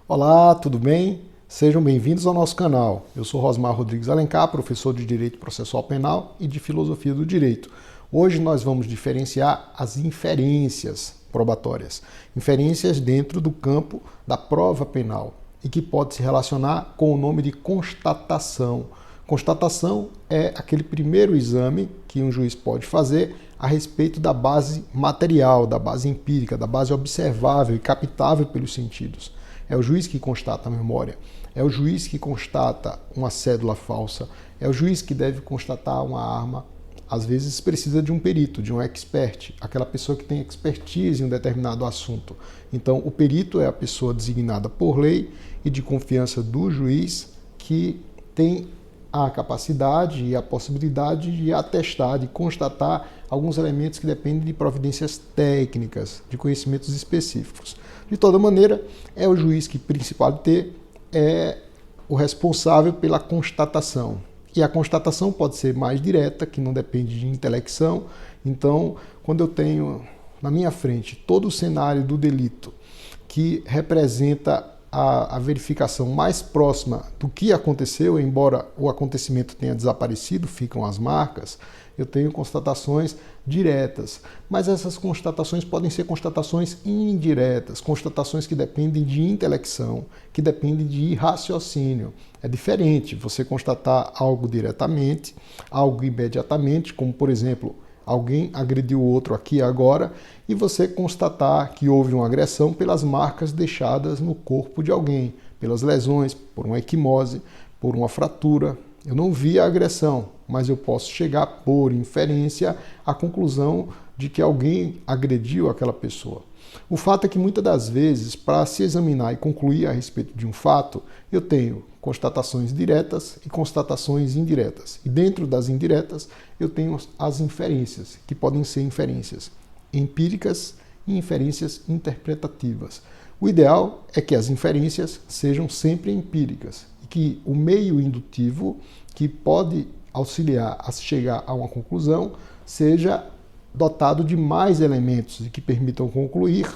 Olá, tudo bem? Sejam bem-vindos ao nosso canal. Eu sou Rosmar Rodrigues Alencar, professor de Direito Processual Penal e de Filosofia do Direito. Hoje nós vamos diferenciar as inferências probatórias, inferências dentro do campo da prova penal e que pode se relacionar com o nome de constatação. Constatação é aquele primeiro exame que um juiz pode fazer a respeito da base material, da base empírica, da base observável e captável pelos sentidos. É o juiz que constata a memória, é o juiz que constata uma cédula falsa, é o juiz que deve constatar uma arma. Às vezes precisa de um perito, de um expert, aquela pessoa que tem expertise em um determinado assunto. Então, o perito é a pessoa designada por lei e de confiança do juiz que tem a capacidade e a possibilidade de atestar, de constatar alguns elementos que dependem de providências técnicas, de conhecimentos específicos. De toda maneira, é o juiz que, principal é o responsável pela constatação. E a constatação pode ser mais direta, que não depende de intelecção. Então, quando eu tenho na minha frente todo o cenário do delito que representa a verificação mais próxima do que aconteceu, embora o acontecimento tenha desaparecido, ficam as marcas, eu tenho constatações diretas. Mas essas constatações podem ser constatações indiretas, constatações que dependem de intelecção, que dependem de raciocínio. É diferente você constatar algo diretamente, algo imediatamente, como por exemplo, alguém agrediu o outro aqui e agora, e você constatar que houve uma agressão pelas marcas deixadas no corpo de alguém, pelas lesões, por uma equimose, por uma fratura. Eu não vi a agressão, mas eu posso chegar por inferência à conclusão de que alguém agrediu aquela pessoa. O fato é que muitas das vezes, para se examinar e concluir a respeito de um fato, eu tenho constatações diretas e constatações indiretas. E dentro das indiretas, eu tenho as inferências, que podem ser inferências empíricas e inferências interpretativas. O ideal é que as inferências sejam sempre empíricas e que o meio indutivo, que pode auxiliar a chegar a uma conclusão, seja dotado de mais elementos e que permitam concluir,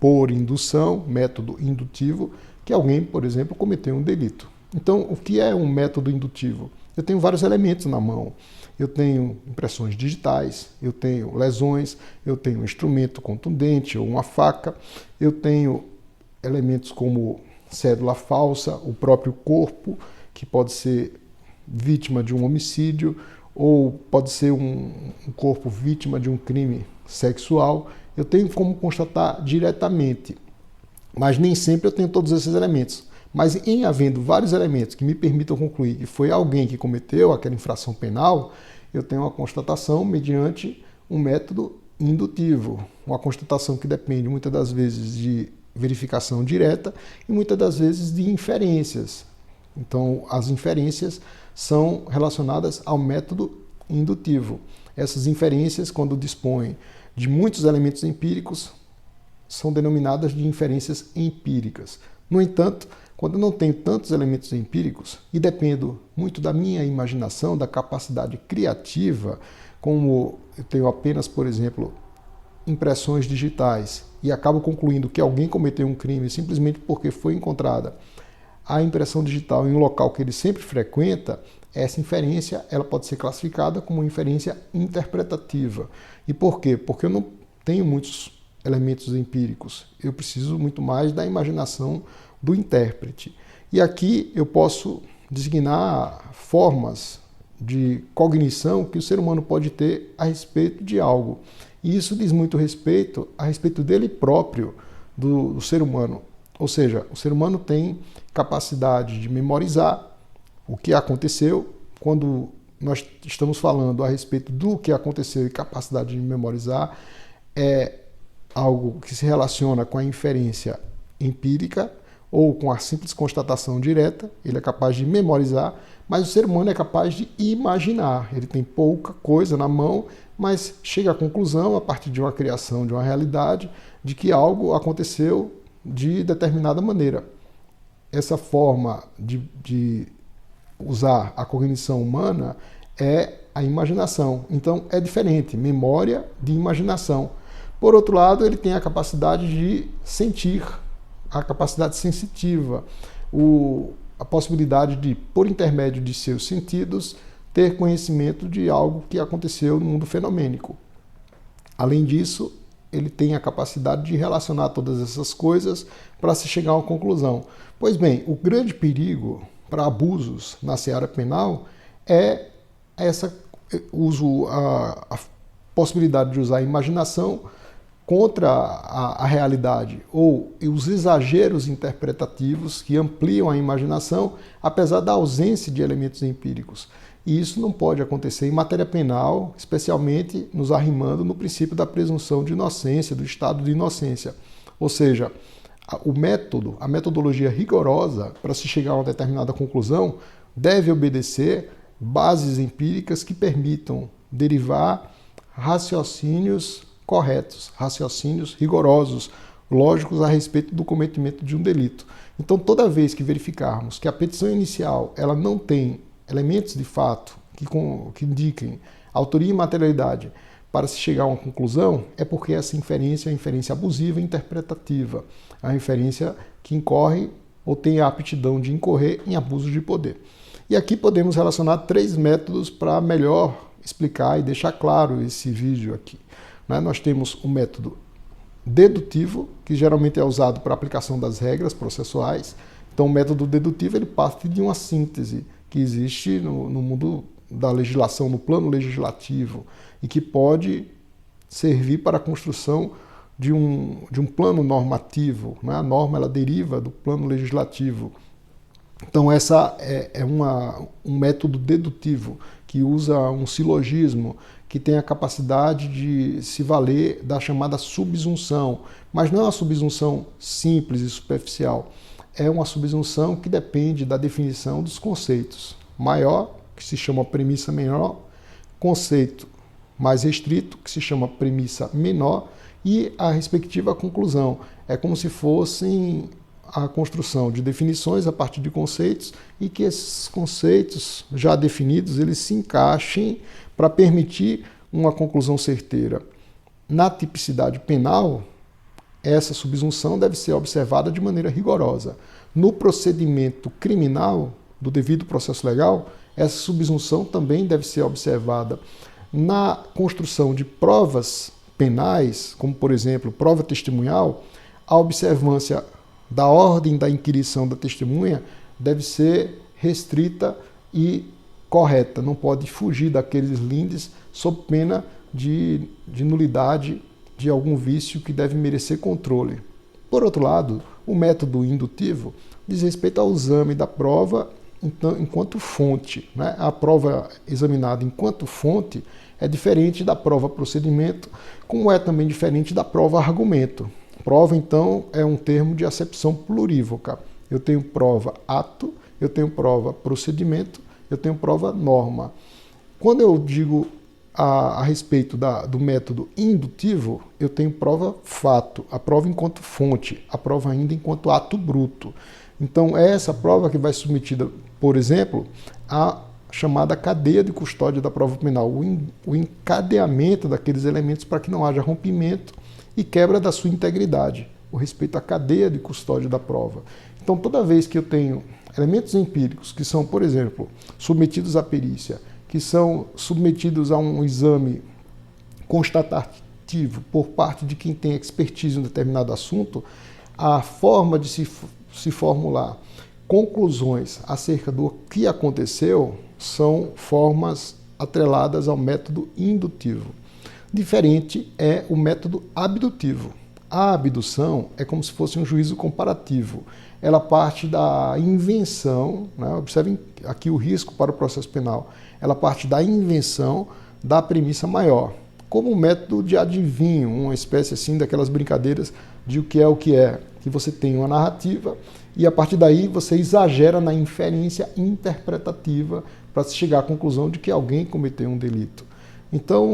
por indução, método indutivo, que alguém, por exemplo, cometeu um delito. Então, o que é um método indutivo? Eu tenho vários elementos na mão. Eu tenho impressões digitais, eu tenho lesões, eu tenho um instrumento contundente ou uma faca, eu tenho elementos como cédula falsa, o próprio corpo, que pode ser vítima de um homicídio, ou pode ser um corpo vítima de um crime sexual. Eu tenho como constatar diretamente, mas nem sempre eu tenho todos esses elementos. Mas em havendo vários elementos que me permitam concluir que foi alguém que cometeu aquela infração penal, eu tenho uma constatação mediante um método indutivo, uma constatação que depende muitas das vezes de verificação direta e muitas das vezes de inferências. Então, as inferências são relacionadas ao método indutivo. Essas inferências, quando dispõem de muitos elementos empíricos, são denominadas de inferências empíricas. No entanto, quando eu não tenho tantos elementos empíricos e dependo muito da minha imaginação, da capacidade criativa, como eu tenho apenas, por exemplo, impressões digitais e acabo concluindo que alguém cometeu um crime simplesmente porque foi encontrada a impressão digital em um local que ele sempre frequenta, essa inferência ela pode ser classificada como inferência interpretativa. E por quê? Porque eu não tenho muitos elementos empíricos. Eu preciso muito mais da imaginação do intérprete. E aqui eu posso designar formas de cognição que o ser humano pode ter a respeito de algo. E isso diz muito respeito a respeito dele próprio, do ser humano. Ou seja, o ser humano tem capacidade de memorizar o que aconteceu. Quando nós estamos falando a respeito do que aconteceu e capacidade de memorizar, é algo que se relaciona com a inferência empírica ou com a simples constatação direta. Ele é capaz de memorizar, mas o ser humano é capaz de imaginar. Ele tem pouca coisa na mão, mas chega à conclusão, a partir de uma criação, de uma realidade, de que algo aconteceu de determinada maneira. Essa forma de usar a cognição humana é a imaginação. Então é diferente, memória de imaginação. Por outro lado, ele tem a capacidade de sentir a capacidade sensitiva, a possibilidade de, por intermédio de seus sentidos, ter conhecimento de algo que aconteceu no mundo fenomênico. Além disso, ele tem a capacidade de relacionar todas essas coisas para se chegar a uma conclusão. Pois bem, o grande perigo para abusos na seara penal é a possibilidade de usar a imaginação contra a realidade, ou os exageros interpretativos que ampliam a imaginação, apesar da ausência de elementos empíricos. E isso não pode acontecer em matéria penal, especialmente nos arrimando no princípio da presunção de inocência, do estado de inocência. Ou seja, a metodologia rigorosa para se chegar a uma determinada conclusão deve obedecer bases empíricas que permitam derivar raciocínios corretos, raciocínios rigorosos, lógicos a respeito do cometimento de um delito. Então, toda vez que verificarmos que a petição inicial ela não tem elementos de fato que indiquem autoria e materialidade para se chegar a uma conclusão, é porque essa inferência é uma inferência abusiva e interpretativa, é uma inferência que incorre ou tem a aptidão de incorrer em abuso de poder. E aqui podemos relacionar 3 métodos para melhor explicar e deixar claro esse vídeo aqui. Nós temos o método dedutivo, que geralmente é usado para a aplicação das regras processuais. Então, o método dedutivo ele parte de uma síntese que existe no mundo da legislação, no plano legislativo, e que pode servir para a construção de um plano normativo. A norma ela deriva do plano legislativo. Então, essa é um método dedutivo que usa um silogismo que tem a capacidade de se valer da chamada subsunção, mas não é uma subsunção simples e superficial, é uma subsunção que depende da definição dos conceitos. Maior, que se chama premissa menor, conceito mais restrito, que se chama premissa menor, e a respectiva conclusão. É como se fossem a construção de definições a partir de conceitos e que esses conceitos já definidos eles se encaixem para permitir uma conclusão certeira. Na tipicidade penal, essa subsunção deve ser observada de maneira rigorosa. No procedimento criminal, do devido processo legal, essa subsunção também deve ser observada. Na construção de provas penais, como por exemplo, prova testemunhal, a observância da ordem da inquirição da testemunha deve ser restrita e correta, não pode fugir daqueles lindes sob pena de nulidade de algum vício que deve merecer controle. Por outro lado, o método indutivo diz respeito ao exame da prova enquanto fonte. A prova examinada enquanto fonte é diferente da prova procedimento, como é também diferente da prova argumento. Prova, então, é um termo de acepção plurívoca. Eu tenho prova ato, eu tenho prova procedimento, eu tenho prova norma. Quando eu digo a respeito do método indutivo, eu tenho prova fato, a prova enquanto fonte, a prova ainda enquanto ato bruto. Então, é essa prova que vai submetida, por exemplo, à chamada cadeia de custódia da prova penal, o encadeamento daqueles elementos para que não haja rompimento e quebra da sua integridade, o respeito à cadeia de custódia da prova. Então, toda vez que eu tenho elementos empíricos que são, por exemplo, submetidos à perícia, que são submetidos a um exame constatativo por parte de quem tem expertise em um determinado assunto, a forma de se formular conclusões acerca do que aconteceu são formas atreladas ao método indutivo. Diferente é o método abdutivo. A abdução é como se fosse um juízo comparativo. Ela parte da invenção, observem aqui o risco para o processo penal, ela parte da invenção da premissa maior, como um método de adivinho, uma espécie assim daquelas brincadeiras de o que é, que você tem uma narrativa e a partir daí você exagera na inferência interpretativa para se chegar à conclusão de que alguém cometeu um delito. Então,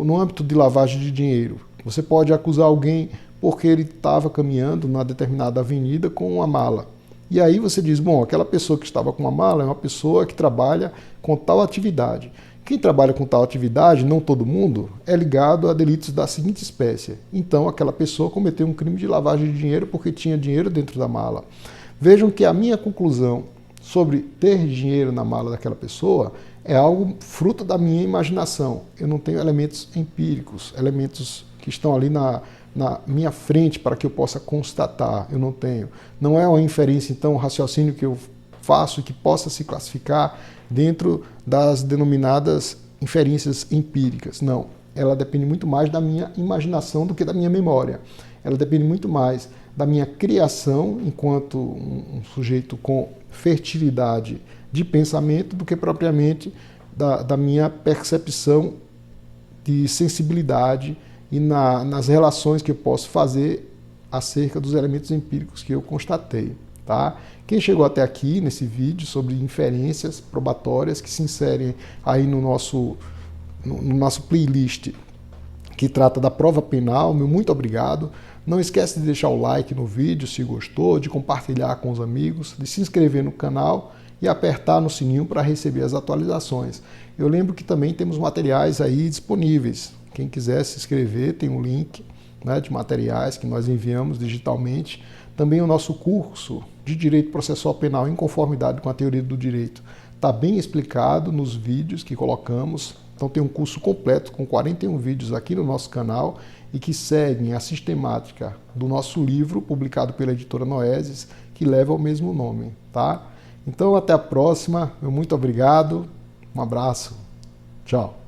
no âmbito de lavagem de dinheiro, você pode acusar alguém porque ele estava caminhando numa determinada avenida com uma mala. E aí você diz, bom, aquela pessoa que estava com uma mala é uma pessoa que trabalha com tal atividade. Quem trabalha com tal atividade, não todo mundo, é ligado a delitos da seguinte espécie. Então, aquela pessoa cometeu um crime de lavagem de dinheiro porque tinha dinheiro dentro da mala. Vejam que a minha conclusão sobre ter dinheiro na mala daquela pessoa é algo fruto da minha imaginação. Eu não tenho elementos empíricos, elementos que estão ali na minha frente para que eu possa constatar. Eu não tenho. Não é uma inferência, então, um raciocínio que eu faço e que possa se classificar dentro das denominadas inferências empíricas. Não, ela depende muito mais da minha imaginação do que da minha memória. Ela depende muito mais da minha criação enquanto um sujeito com fertilidade de pensamento do que propriamente da minha percepção de sensibilidade e nas relações que eu posso fazer acerca dos elementos empíricos que eu constatei. Tá? Quem chegou até aqui nesse vídeo sobre inferências probatórias que se inserem aí no nosso playlist que trata da prova penal, meu muito obrigado. Não esquece de deixar o like no vídeo se gostou, de compartilhar com os amigos, de se inscrever no canal e apertar no sininho para receber as atualizações. Eu lembro que também temos materiais aí disponíveis. Quem quiser se inscrever tem um link, né, de materiais que nós enviamos digitalmente. Também o nosso curso de Direito Processual Penal em conformidade com a teoria do direito está bem explicado nos vídeos que colocamos. Então tem um curso completo com 41 vídeos aqui no nosso canal e que seguem a sistemática do nosso livro publicado pela editora Noesis, que leva o mesmo nome, tá? Então até a próxima, meu muito obrigado, um abraço, tchau.